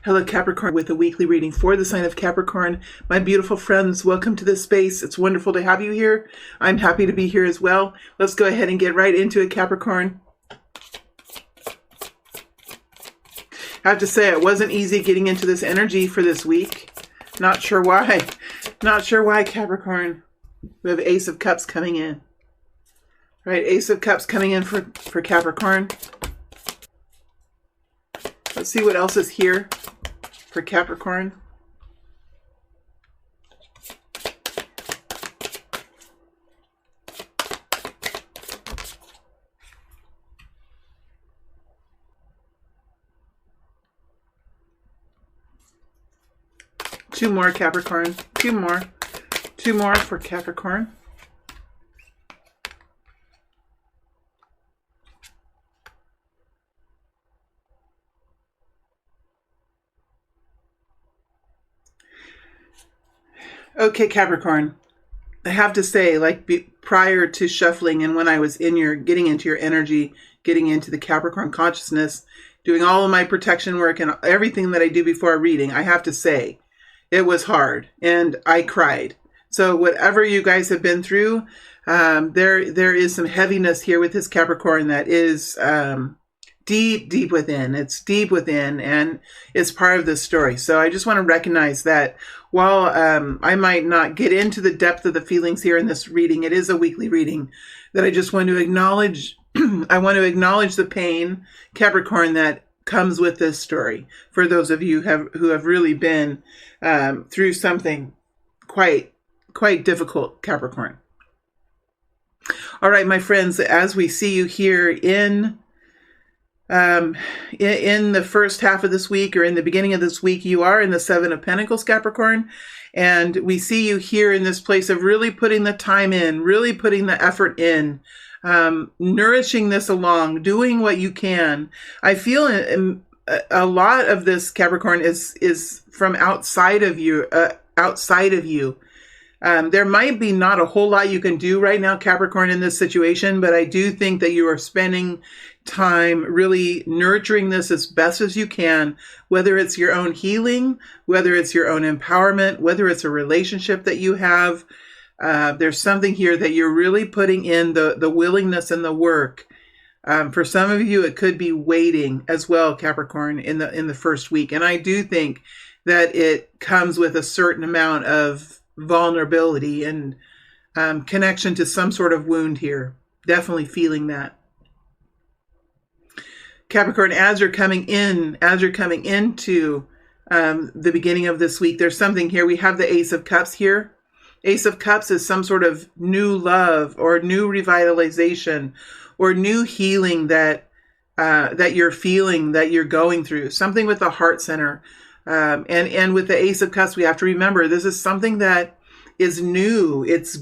Hello, Capricorn, with a weekly reading for the sign of Capricorn. My beautiful friends, welcome to this space. It's wonderful to have you here. I'm happy to be here as well. Let's go ahead and get right into it, Capricorn. I have to say, it wasn't easy getting into this energy for this week. Not sure why. Not sure why, Capricorn. We have Ace of Cups coming in. Right, Ace of Cups coming in for Capricorn. Let's see what else is here for Capricorn. Two more, Capricorn. Two more. Two more for Capricorn. Okay, Capricorn, I have to say, prior to shuffling and when I was getting into your energy, getting into the Capricorn consciousness, doing all of my protection work and everything that I do before a reading, I have to say, it was hard and I cried. So whatever you guys have been through, there is some heaviness here with this Capricorn that is deep within. It's deep within and it's part of this story. So I just want to recognize that while I might not get into the depth of the feelings here in this reading, it is a weekly reading, that I just want to acknowledge. I want to acknowledge the pain, Capricorn, that comes with this story. For those of you who have really been through something quite difficult, Capricorn. All right, my friends, as we see you here in the first half of this week, or in the beginning of this week, you are in the Seven of Pentacles, Capricorn, and we see you here in this place of really putting the time in, really putting the effort in, nourishing this along, doing what you can. I feel a lot of this, Capricorn, is from outside of you. There might be not a whole lot you can do right now, Capricorn, in this situation, but I do think that you are spending time really nurturing this as best as you can, whether it's your own healing, whether it's your own empowerment, whether it's a relationship that you have. There's something here that you're really putting in the willingness and the work. For some of you, it could be waiting as well, Capricorn, in the first week. And I do think that it comes with a certain amount of vulnerability and connection to some sort of wound here. Definitely feeling that. Capricorn, as you're coming into the beginning of this week, there's something here. We have the Ace of Cups here. Ace of Cups is some sort of new love or new revitalization or new healing that you're feeling, that you're going through. Something with the heart center. And with the Ace of Cups, we have to remember this is something that is new. It's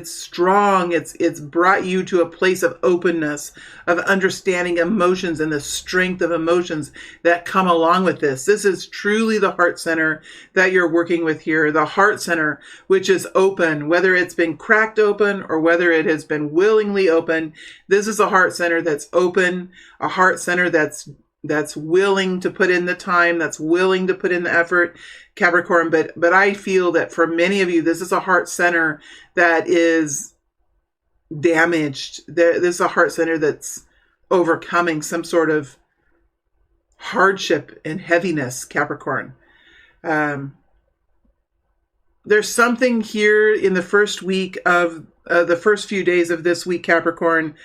strong. It's brought you to a place of openness, of understanding emotions and the strength of emotions that come along with this. This is truly the heart center that you're working with here. The heart center, which is open, whether it's been cracked open or whether it has been willingly open. This is a heart center that's open, a heart center that's willing to put in the time, that's willing to put in the effort, Capricorn. But I feel that for many of you, this is a heart center that is damaged. This is a heart center that's overcoming some sort of hardship and heaviness, Capricorn. There's something here in the first week of the first few days of this week, Capricorn,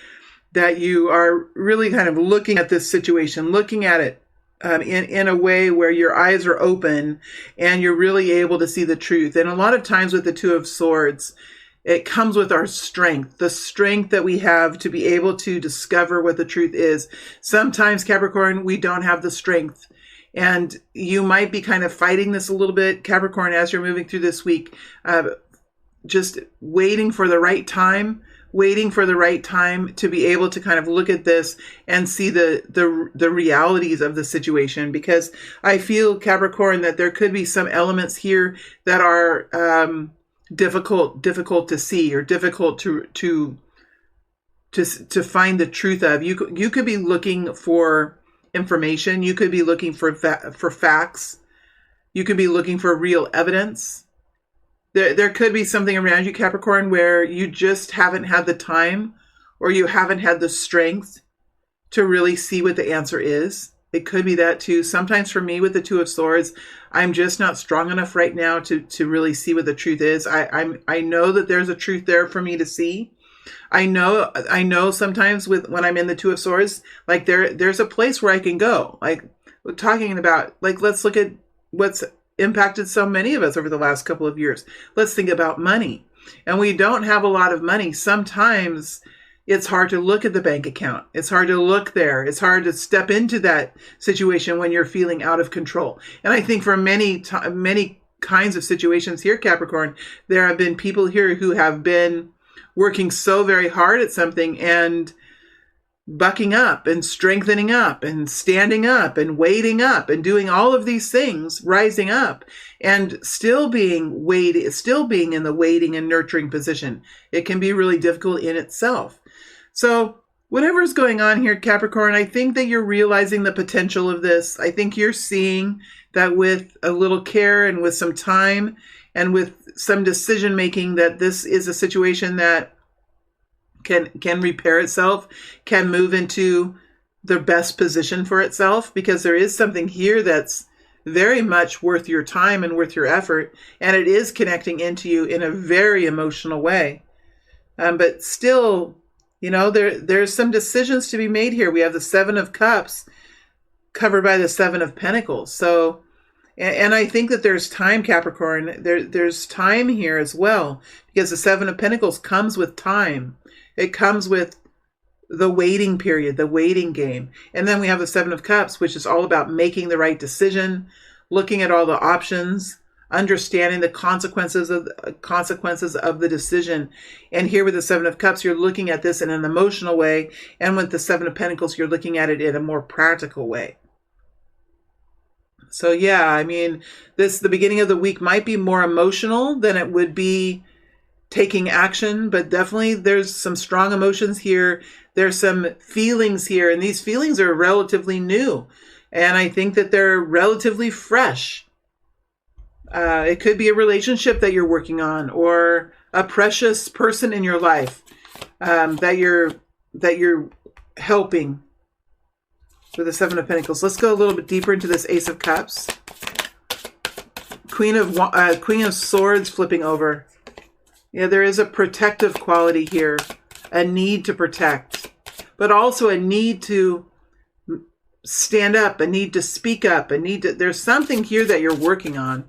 that you are really kind of looking at this situation, looking at it in a way where your eyes are open and you're really able to see the truth. And a lot of times with the Two of Swords, it comes with our strength, the strength that we have to be able to discover what the truth is. Sometimes, Capricorn, we don't have the strength. And you might be kind of fighting this a little bit, Capricorn, as you're moving through this week, just waiting for the right time to be able to kind of look at this and see the realities of the situation. Because I feel, Capricorn, that there could be some elements here that are difficult to see or difficult to find the truth of. You could be looking for information. You could be looking for facts. You could be looking for real evidence. There could be something around you, Capricorn, where you just haven't had the time or you haven't had the strength to really see what the answer is. It could be that too. Sometimes for me with the Two of Swords, I'm just not strong enough right now to really see what the truth is. I know that there's a truth there for me to see. I know sometimes when I'm in the Two of Swords, like there's a place where I can go. Like we're talking about, like, let's look at what's impacted so many of us over the last couple of years. Let's think about money. And we don't have a lot of money. Sometimes it's hard to look at the bank account. It's hard to look there. It's hard to step into that situation when you're feeling out of control. And I think for many kinds of situations here, Capricorn, there have been people here who have been working so very hard at something and bucking up and strengthening up and standing up and waiting up and doing all of these things, rising up and still being in the waiting and nurturing position. It can be really difficult in itself. So whatever's going on here, Capricorn, I think that you're realizing the potential of this. I think you're seeing that with a little care and with some time and with some decision making, that this is a situation that can repair itself, can move into the best position for itself, because there is something here that's very much worth your time and worth your effort, and it is connecting into you in a very emotional way. But still, you know, there's some decisions to be made here. We have the Seven of Cups covered by the Seven of Pentacles. So, and I think that there's time, Capricorn. There's time here as well, because the Seven of Pentacles comes with time. It comes with the waiting period, the waiting game. And then we have the Seven of Cups, which is all about making the right decision, looking at all the options, understanding the consequences of the decision. And here with the Seven of Cups, you're looking at this in an emotional way. And with the Seven of Pentacles, you're looking at it in a more practical way. So yeah, I mean, the beginning of the week might be more emotional than it would be taking action, but definitely there's some strong emotions here. There's some feelings here, and these feelings are relatively new. And I think that they're relatively fresh. It could be a relationship that you're working on, or a precious person in your life that you're helping. With the Seven of Pentacles, let's go a little bit deeper into this Ace of Cups. Queen of Swords flipping over. Yeah, there is a protective quality here, a need to protect, but also a need to stand up, a need to speak up, there's something here that you're working on.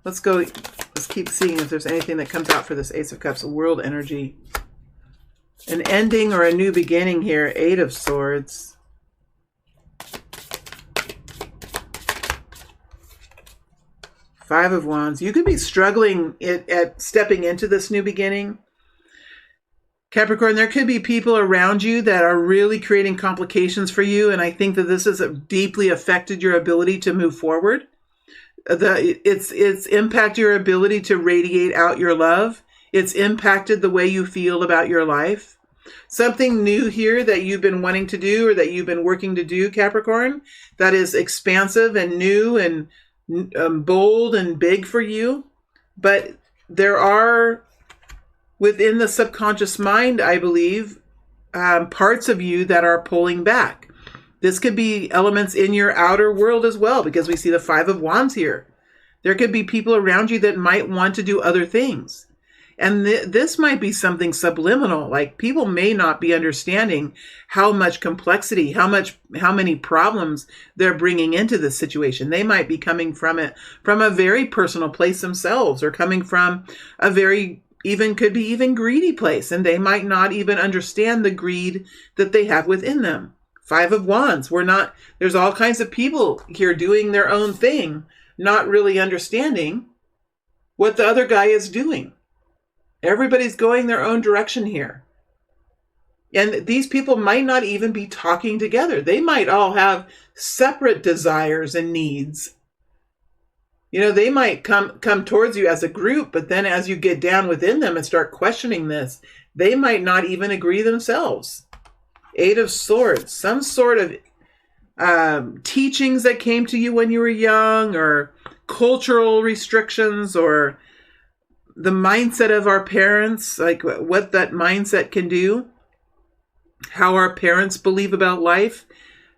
Let's keep seeing if there's anything that comes out for this Ace of Cups, world energy. An ending or a new beginning here, Eight of Swords. Five of Wands. You could be struggling at stepping into this new beginning. Capricorn, there could be people around you that are really creating complications for you, and I think that this has deeply affected your ability to move forward. It's impacted your ability to radiate out your love. It's impacted the way you feel about your life. Something new here that you've been wanting to do, or that you've been working to do, Capricorn, that is expansive and new and bold and big for you. But there are, within the subconscious mind, I believe, parts of you that are pulling back. This could be elements in your outer world as well, because we see the Five of Wands here. There could be people around you that might want to do other things. And this might be something subliminal, like people may not be understanding how much complexity, how many problems they're bringing into this situation. They might be coming from a very personal place themselves, or coming from a very, could be even greedy place. And they might not even understand the greed that they have within them. Five of Wands. There's all kinds of people here doing their own thing, not really understanding what the other guy is doing. Everybody's going their own direction here. And these people might not even be talking together. They might all have separate desires and needs. You know, they might come towards you as a group, but then as you get down within them and start questioning this, they might not even agree themselves. Eight of Swords, some sort of teachings that came to you when you were young, or cultural restrictions, or the mindset of our parents, like what that mindset can do, how our parents believe about life.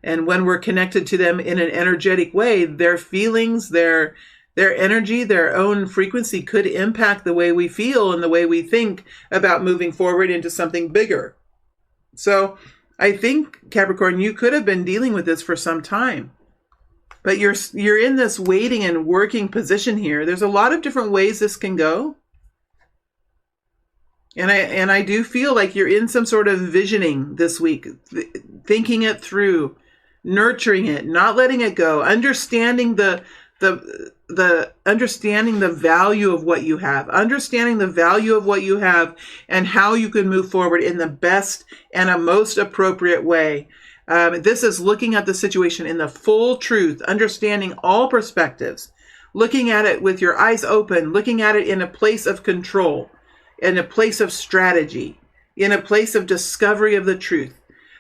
And when we're connected to them in an energetic way, their feelings, their energy, their own frequency could impact the way we feel and the way we think about moving forward into something bigger. So I think, Capricorn, you could have been dealing with this for some time, but you're in this waiting and working position here. There's a lot of different ways this can go. And I do feel like you're in some sort of visioning this week, thinking it through, nurturing it, not letting it go, understanding the understanding the value of what you have, and how you can move forward in the best and a most appropriate way. This is looking at the situation in the full truth, understanding all perspectives, looking at it with your eyes open, looking at it in a place of control, in a place of strategy, in a place of discovery of the truth.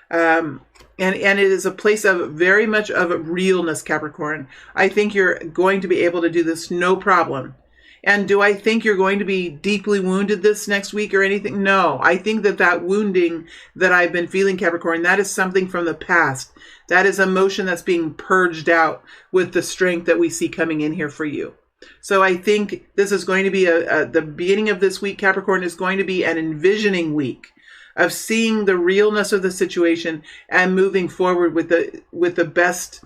And it is a place of very much of realness, Capricorn. I think you're going to be able to do this no problem. And do I think you're going to be deeply wounded this next week or anything? No, I think that wounding that I've been feeling, Capricorn, that is something from the past. That is emotion that's being purged out with the strength that we see coming in here for you. So I think this is going to be the beginning of this week, Capricorn, is going to be an envisioning week of seeing the realness of the situation and moving forward with the best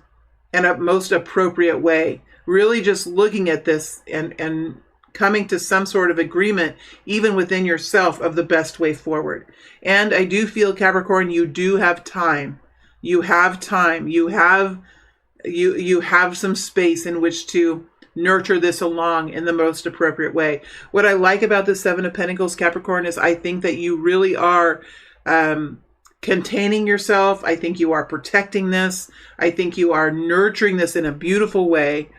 and most appropriate way. Really just looking at this and coming to some sort of agreement, even within yourself, of the best way forward. And I do feel, Capricorn, you do have time. You have time. You have some space in which to nurture this along in the most appropriate way. What I like about the Seven of Pentacles, Capricorn, is I think that you really are containing yourself. I think you are protecting this. I think you are nurturing this in a beautiful way.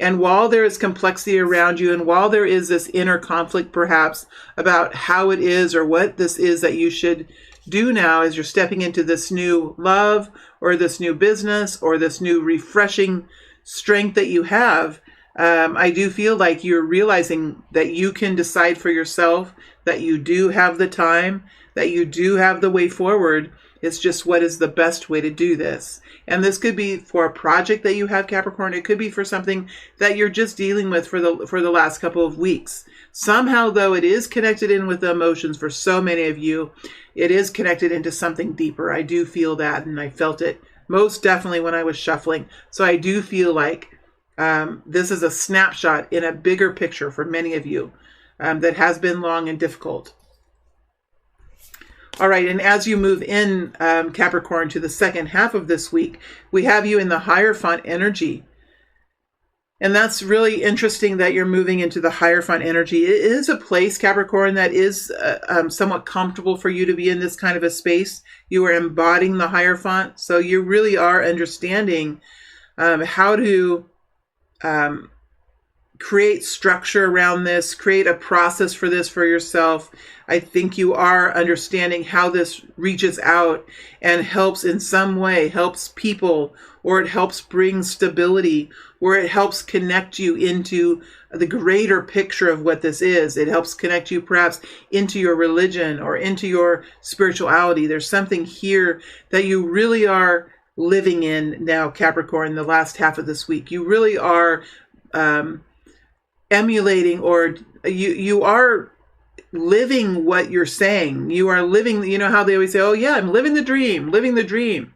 And while there is complexity around you, and while there is this inner conflict perhaps about how it is or what this is that you should do now as you're stepping into this new love or this new business or this new refreshing strength that you have, I do feel like you're realizing that you can decide for yourself, that you do have the time, that you do have the way forward. It's just what is the best way to do this. And this could be for a project that you have, Capricorn. It could be for something that you're just dealing with for the last couple of weeks. Somehow, though, it is connected in with the emotions for so many of you. It is connected into something deeper. I do feel that, and I felt it most definitely when I was shuffling. So I do feel like this is a snapshot in a bigger picture for many of you that has been long and difficult. All right, and as you move in, Capricorn, to the second half of this week, we have you in the Hierophant energy. And that's really interesting that you're moving into the Hierophant energy. It is a place, Capricorn, that is somewhat comfortable for you to be in this kind of a space. You are embodying the Hierophant, so you really are understanding how to create structure around this, create a process for this for yourself. I think you are understanding how this reaches out and helps in some way, helps people, or it helps bring stability, or it helps connect you into the greater picture of what this is. It helps connect you perhaps into your religion or into your spirituality. There's something here that you really are living in now, Capricorn, the last half of this week. You really are emulating, or you are living what you're saying. You are living, you know how they always say, oh yeah, I'm living the dream, living the dream.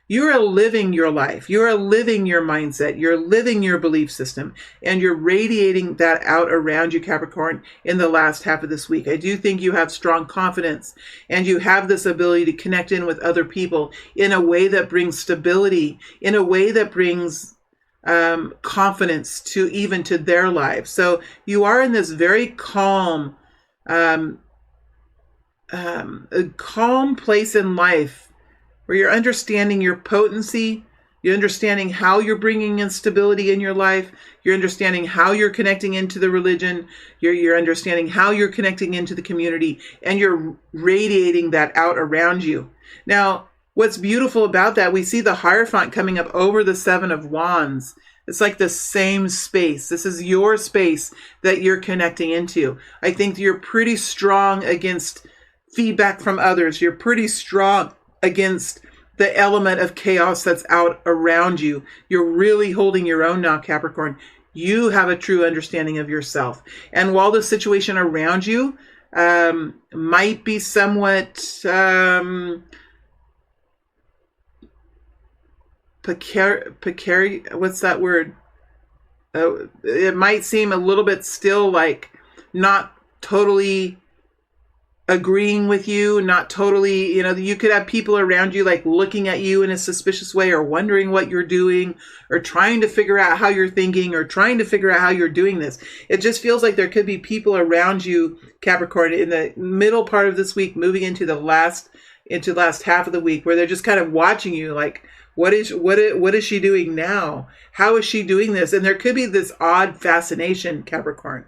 You are living your life. You are living your mindset. You're living your belief system, and you're radiating that out around you, Capricorn, in the last half of this week. I do think you have strong confidence, and you have this ability to connect in with other people in a way that brings stability, in a way that brings confidence to their lives. So you are in this very calm, a calm place in life where you're understanding your potency, you're understanding how you're bringing in stability in your life, you're understanding how you're connecting into the religion, you're understanding how you're connecting into the community, and you're radiating that out around you. Now, what's beautiful about that, we see the Hierophant coming up over the Seven of Wands. It's like the same space. This is your space that you're connecting into. I think you're pretty strong against feedback from others. You're pretty strong against the element of chaos that's out around you. You're really holding your own now, Capricorn. You have a true understanding of yourself. And while the situation around you might be somewhat what's that word? It might seem a little bit still like not totally agreeing with you, not totally, you could have people around you like looking at you in a suspicious way or wondering what you're doing or trying to figure out how you're thinking or trying to figure out how you're doing this. It just feels like there could be people around you, Capricorn, in the middle part of this week, moving into the last half of the week, where they're just kind of watching you like, what is she doing now? How is she doing this? And there could be this odd fascination, Capricorn.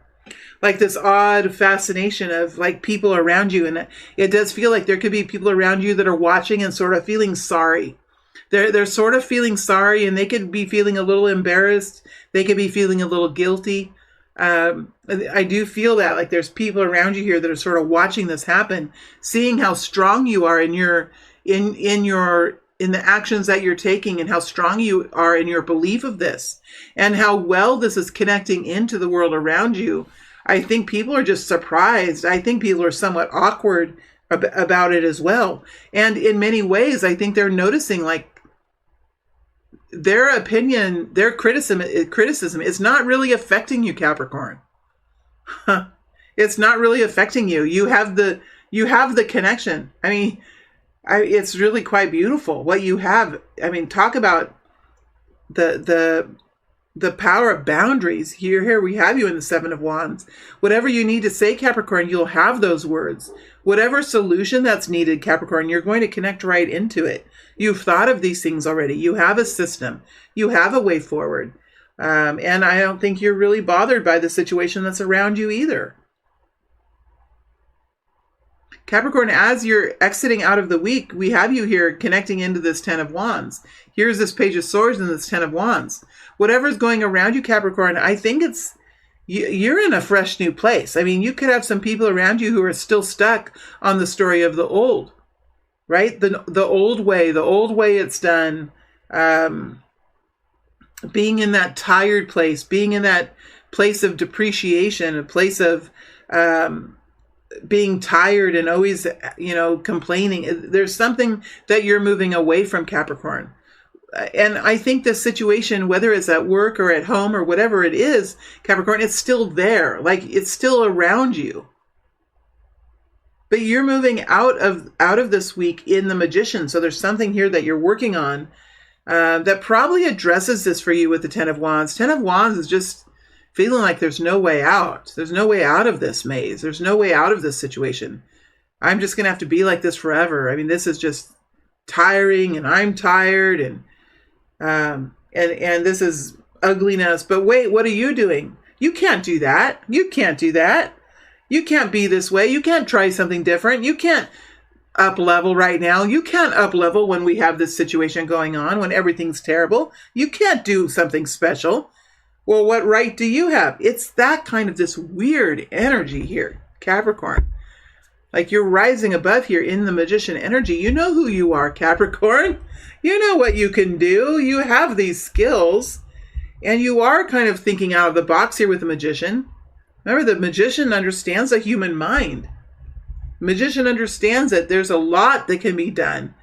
Like this odd fascination of like people around you. And it does feel like there could be people around you that are watching and sort of feeling sorry. They're sort of feeling sorry, and they could be feeling a little embarrassed. They could be feeling a little guilty. I do feel that like there's people around you here that are sort of watching this happen, seeing how strong you are in the actions that you're taking, and how strong you are in your belief of this, and how well this is connecting into the world around you. I think people are just surprised. I think people are somewhat awkward about it as well. And in many ways, I think they're noticing like their opinion, their criticism is not really affecting you, Capricorn. It's not really affecting you. You have the connection. I mean, it's really quite beautiful what you have. I mean, talk about the power of boundaries. Here we have you in the Seven of Wands. Whatever you need to say, Capricorn, you'll have those words. Whatever solution that's needed, Capricorn, you're going to connect right into it. You've thought of these things already. You have a system. You have a way forward. And I don't think you're really bothered by the situation that's around you either. Capricorn, as you're exiting out of the week, we have you here connecting into this Ten of Wands. Here's this Page of Swords and this Ten of Wands. Whatever's going around you, Capricorn, I think you're in a fresh new place. I mean, you could have some people around you who are still stuck on the story of the old, right? The old way it's done, being in that tired place, being in that place of depreciation, a place of being tired and always, complaining. There's something that you're moving away from, Capricorn. And I think the situation, whether it's at work or at home or whatever it is, Capricorn, it's still there. Like it's still around you. But you're moving out of this week in the Magician. So there's something here that you're working on that probably addresses this for you with the Ten of Wands. Ten of Wands is just feeling like there's no way out. There's no way out of this maze. There's no way out of this situation. I'm just going to have to be like this forever. I mean, this is just tiring, and I'm tired, and this is ugliness. But wait, what are you doing? You can't do that. You can't do that. You can't be this way. You can't try something different. You can't up level right now. You can't up level when we have this situation going on, when everything's terrible. You can't do something special. Well, what right do you have? It's that kind of this weird energy here, Capricorn. Like you're rising above here in the Magician energy. You know who you are, Capricorn. You know what you can do. You have these skills. And you are kind of thinking out of the box here with the Magician. Remember, the Magician understands the human mind. The Magician understands that there's a lot that can be done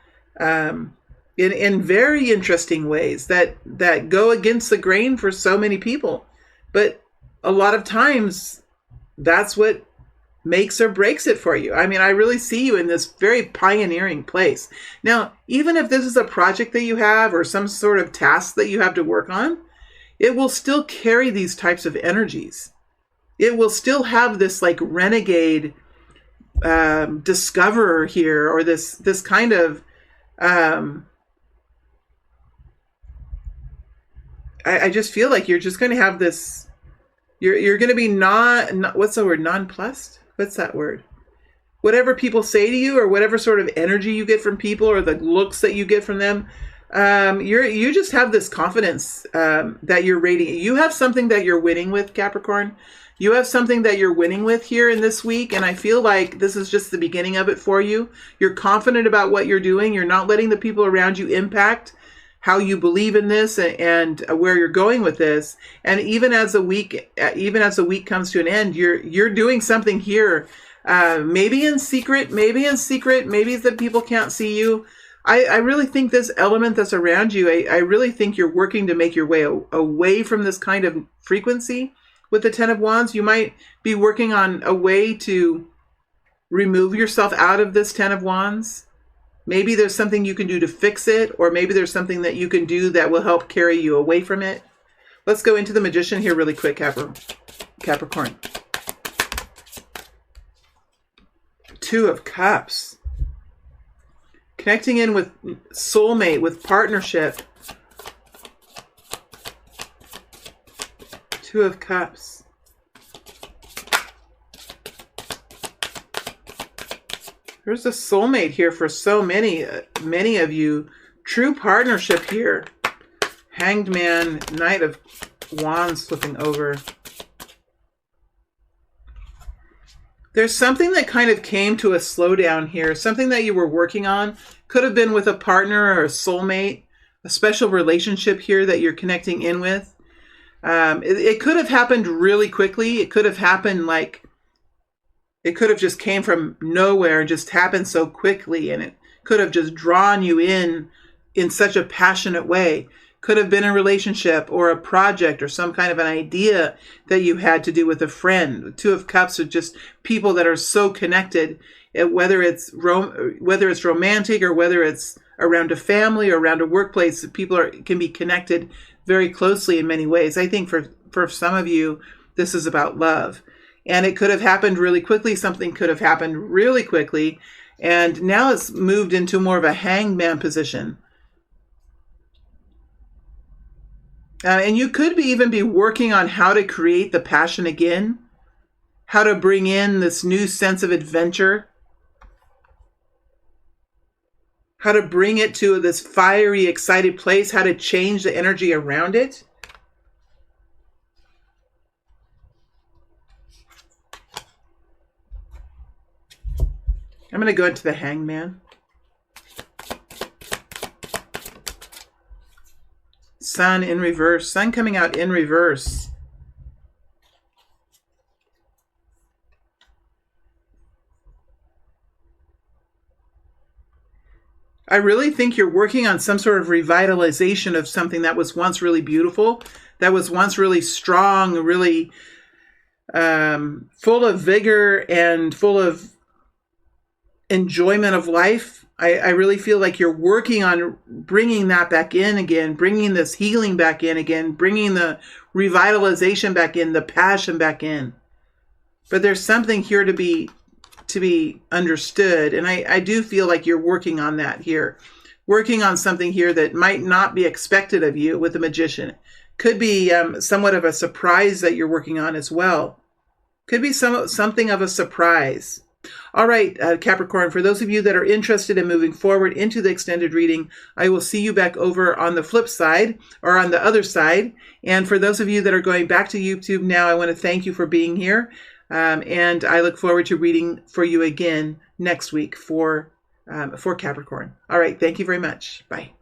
in very interesting ways that go against the grain for so many people. But a lot of times, that's what makes or breaks it for you. I mean, I really see you in this very pioneering place. Now, even if this is a project that you have or some sort of task that you have to work on, it will still carry these types of energies. It will still have this like renegade discoverer here, or this kind of I just feel like you're just going to have this. You're going to be not what's the word? Nonplussed? What's that word? whatever people say to you, or whatever sort of energy you get from people, or the looks that you get from them, you just have this confidence that you're radiating. You have something that you're winning with, Capricorn. You have something that you're winning with here in this week, and I feel like this is just the beginning of it for you. You're confident about what you're doing. You're not letting the people around you impact how you believe in this and where you're going with this. And even as the week comes to an end, you're doing something here, maybe in secret, maybe that people can't see you. I really think this element that's around you, I really think you're working to make your way away from this kind of frequency. With the Ten of Wands, you might be working on a way to remove yourself out of this Ten of Wands. Maybe there's something you can do to fix it, or maybe there's something that you can do that will help carry you away from it. Let's go into the Magician here really quick, Capricorn. Two of Cups. Connecting in with soulmate, with partnership. Two of Cups. There's a soulmate here for so many of you. True partnership here. Hanged Man, Knight of Wands flipping over. There's something that kind of came to a slowdown here. Something that you were working on. Could have been with a partner or a soulmate. A special relationship here that you're connecting in with. It could have happened really quickly. It could have happened it could have just came from nowhere and just happened so quickly, and it could have just drawn you in such a passionate way. Could have been a relationship or a project or some kind of an idea that you had to do with a friend. The Two of Cups are just people that are so connected, whether it's romantic or whether it's around a family or around a workplace. People can be connected very closely in many ways. I think for some of you, this is about love. And it could have happened really quickly. Something could have happened really quickly. And now it's moved into more of a hangman position. And you could even be working on how to create the passion again. How to bring in this new sense of adventure. How to bring it to this fiery, excited place. How to change the energy around it. I'm going to go into the Hangman. Sun in reverse. Sun coming out in reverse. I really think you're working on some sort of revitalization of something that was once really beautiful, that was once really strong, really full of vigor and full of enjoyment of life. I really feel like you're working on bringing that back in again, bringing this healing back in again, bringing the revitalization back in, the passion back in. But there's something here to be understood, and I do feel like you're working on that here, working on something here that might not be expected of you with the Magician. Could be somewhat of a surprise that you're working on as well. Could be something of a surprise. All right, Capricorn, for those of you that are interested in moving forward into the extended reading, I will see you back over on the flip side or on the other side. And for those of you that are going back to YouTube now, I want to thank you for being here. And I look forward to reading for you again next week for Capricorn. All right, thank you very much. Bye.